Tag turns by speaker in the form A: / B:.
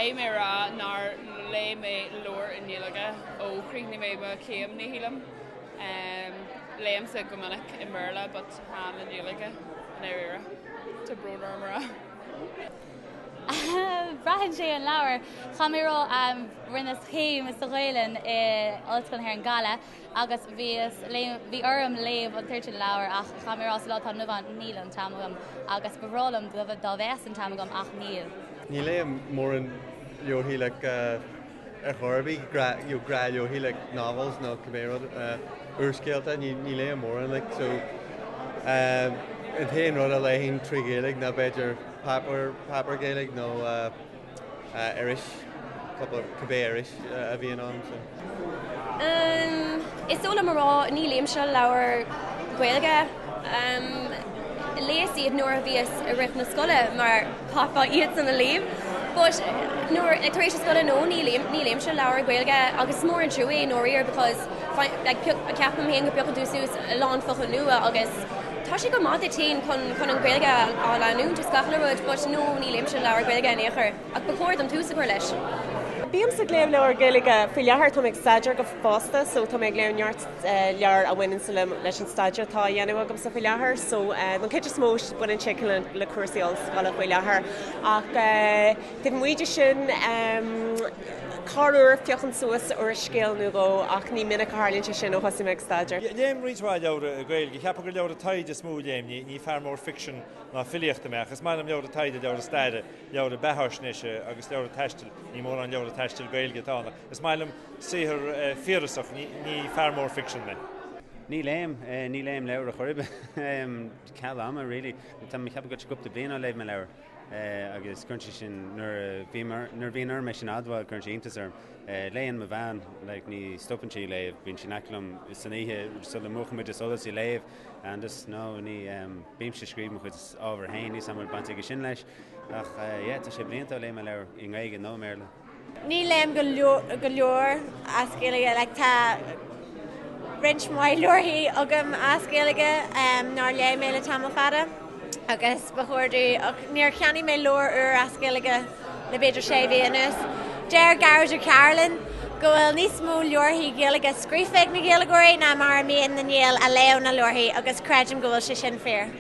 A: Hai mé rá nar le mé loor in Ghaeilge ó chríochnaí mé ba céim ní hílam. Léim sa gomanach I Merla, but ham in Ghaeilge in éire. Tá bródar mara.
B: Brahan sé an leabhar chaimró rinne chéim is Ghaeilge olscoil ar an gala agus bhí orm léamh an tuirte leabhar ach chaimrá lá tá nuhan níl an tamagam agus bhrólam go bh dá bheas an tamagam ach níl.
C: Ní léim mór an Ghaeilge ar chorbaí Ghaeilge novels nó cumérad urscéalta ní léim mór an so an théan rud a léhín trí Ghaeilge na beidir papar Ghaeilge nó irish couple cabbé irish a bhíon an.
D: Is óla marrá ní léim se leabhar Ghaeilge léas iad nuair a bhíos a rith na scoile mar papa iad san na léamh, but nuair ag tar éis scoile nó ní léim se leabhar Ghaeilge agus mór an trúí nóir because ceapam héan go beocha dúsús a lán focha nua agus tá sé go mád té chun an Ghaeilge á leanú just gachan rud, but nó ní léim se leabhar Ghaeilge in éair ach bechóir am túsa chuir leis.
E: Bíam sa léim leabhar Ghaeilge fi leathair tá ag staidir go fásta, so tá ag léimneart lear a bhainean sa leis an staidir tá dhéanamh agam sa fi leathair, so an céidir smóis buin chicken le cuasaíols gála fi leathair ach did muide sin carúir fiochan suas ar scéal nó go ach ní minic hálinn sin ó hosim ag staidir.
F: Léim ríráid leabhar Ghaeilge, cheappa gur leabhar taide smú léim ní fear mór fiction ná filiíochta meach, is maidin leabhar taide leabhar staide leabhar betheisnéise agus leabhar teistil ní mór an leabhar teistil Ghaeilge tána. Is maidin saothar fíorasach ní fear mór fiction me.
G: Ní léim leabhar a chorib ceall ama really, tá mi cheappa go scopt a bliana léim me leabhar. Agus chuintí sin nuair bhíonar me sin admhail chuintí intasarm léon ma bhean le ní stoppantí léamh bhín sin aclam san ihe sulla muchaid is solas I léamh agus nó ní bíim se scríbm chud ábhar hain ní samúil bantaí go sin leis ach tá sé blianta léim me leabhar I Ghaeilge nó Merla.
H: Ní léim go leor as Ghaeilge le tá rint mai leorthaí agam as Ghaeilge nar léim mé le tamil fada. Agus bechordaí níor cheannaí mé leor as Ghaeilge le beidir sé bhíonas. Deir Ghaeilge Carolyn go bhfuil níos mó leorthaí Ghaeilge scríofaigh na Ghaeilgeirí ná mar aon na níl a leon na leorthaí agus creidim go bhfuil sé sin fér.